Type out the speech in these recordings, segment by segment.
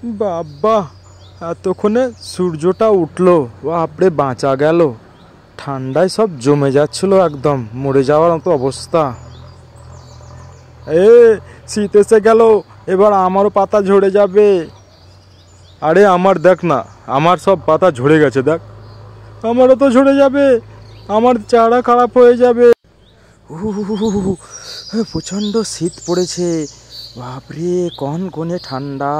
বাবা, এতক্ষণে সূর্যটা উঠলো, বাপরে বাঁচা গেল। ঠান্ডায় সব জমে যাচ্ছিল, একদম মরে যাওয়ার মতো অবস্থা। এ, শীত এসে গেল, এবার আমারও পাতা ঝরে যাবে। আরে আমার দেখ না, আমার সব পাতা ঝরে গেছে, দেখ। আমারও তো ঝরে যাবে, আমার চারা খারাপ হয়ে যাবে। প্রচণ্ড শীত পড়েছে, বাপরে কনকনে ঠান্ডা।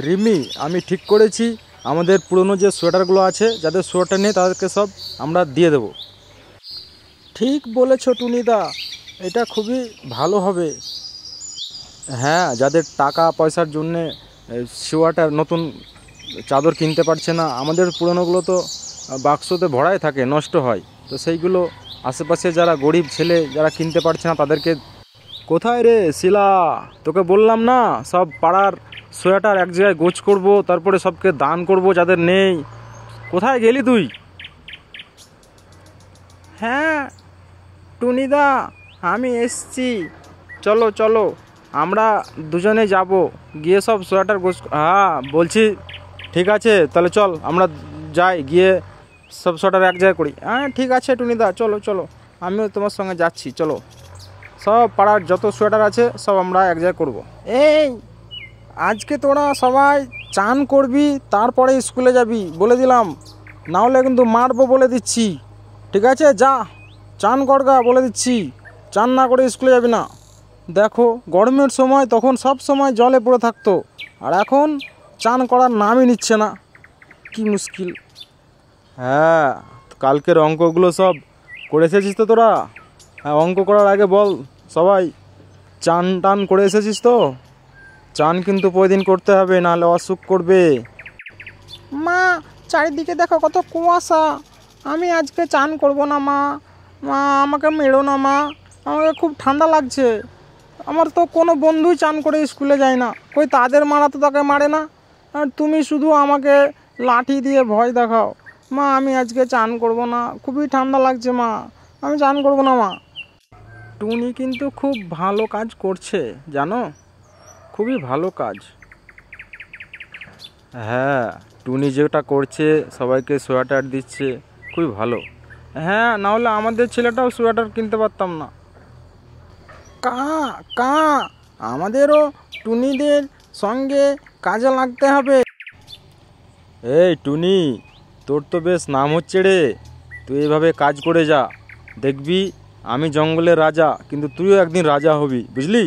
রিমি, আমি ঠিক করেছি, আমাদের পুরনো যে সোয়েটারগুলো আছে, যাদের সোয়েটার নেই তাদেরকে সব আমরা দিয়ে দেব। ঠিক বলেছ টুনিদা, এটা খুবই ভালো হবে। হ্যাঁ, যাদের টাকা পয়সার জন্যে সোয়েটার নতুন চাদর কিনতে পারছে না, আমাদের পুরনোগুলো তো বাক্সতে ভরাই থাকে, নষ্ট হয়। তো সেইগুলো আশেপাশে যারা গরিব ছেলে যারা কিনতে পারছে না তাদেরকে। কোথায় রে শিলা, তোকে বললাম না সব পাড়ার সোয়েটার এক জায়গায় গোছ করব, তারপরে সবকে দান করব যাদের নেই। কোথায় গেলি তুই? হ্যাঁ টুনিদা, আমি এসছি, চলো চলো, আমরা দুজনে যাব, গিয়ে সব সোয়েটার গোছ। হ্যাঁ বলছি, ঠিক আছে তাহলে চল আমরা যাই, গিয়ে সব সোয়েটার এক জায়গায় করি। হ্যাঁ ঠিক আছে টুনিদা, চলো চলো, আমিও তোমার সঙ্গে যাচ্ছি, চলো। সব পাড়ার যত সোয়েটার আছে সব আমরা এক জায়গায় করবো। এই, আজকে তোরা সবাই চান করবি, তারপরে স্কুলে যাবি বলে দিলাম, নাহলে কিন্তু মারবো বলে দিচ্ছি। ঠিক আছে, যা চান করগা বলে দিচ্ছি, চান না করে স্কুলে যাবি না। দেখো গরমের সময় তখন সব সময় জলে পড়ে থাকতো, আর এখন চান করার নামই নিচ্ছে না, কি মুশকিল। হ্যাঁ, কালকের অঙ্কগুলো সব করে এসেছিস তো তোরা? হ্যাঁ, অঙ্ক করার আগে বল সবাই, চান টান করে এসেছিস তো? চান কিন্তু প্রতিদিন করতে হবে, নাহলে অসুখ করবে। মা, চারিদিকে দেখো কত কুয়াশা, আমি আজকে চান করব না মা। মা, আমাকে মেরো না মা, আমাকে খুব ঠান্ডা লাগছে। আমার তো কোনো বন্ধুই চান করে স্কুলে যায় না, কই তাদের মারা তো তাকে মারে না, আর তুমি শুধু আমাকে লাঠি দিয়ে ভয় দেখাও। মা, আমি আজকে চান করব না, খুবই ঠান্ডা লাগছে মা, আমি চান করব না মা। টুনি কিন্তু খুব ভালো কাজ করছে জানো, খুবই ভালো কাজ। হ্যাঁ, টুনি যেটা করছে, সবাইকে সোয়েটার দিচ্ছে, খুবই ভালো। হ্যাঁ, নাহলে আমাদের ছেলেটাও সোয়েটার কিনতে পারতাম না। কা কা আমাদেরও টুনিদের সঙ্গে কাজে লাগতে হবে। এই টুনি, তোর তো বেশ নাম হচ্ছে রে, তুই এইভাবে কাজ করে যা, দেখবি আমি জঙ্গলের রাজা, কিন্তু তুইও একদিন রাজা হবি, বুঝলি?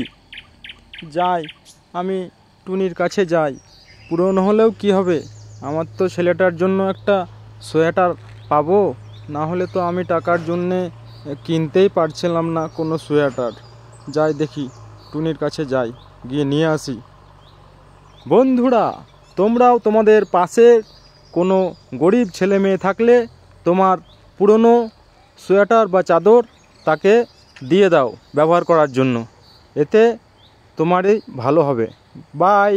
যাই, আমি টুনির কাছে যাই, পুরনো হলেও কি হবে, আমার তো ছেলেটার জন্য একটা সোয়েটার পাবো, না হলে তো আমি টাকার জন্যে কিনতেই পারছিলাম না কোনো সোয়েটার। যাই দেখি, টুনির কাছে যাই, গিয়ে নিয়ে আসি। বন্ধুরা, তোমরাও তোমাদের পাশে কোনো গরিব ছেলে মেয়ে থাকলে তোমার পুরনো সোয়েটার বা চাদর তাকে দিয়ে দাও ব্যবহার করার জন্য, এতে তোমারই ভালো হবে। বাই।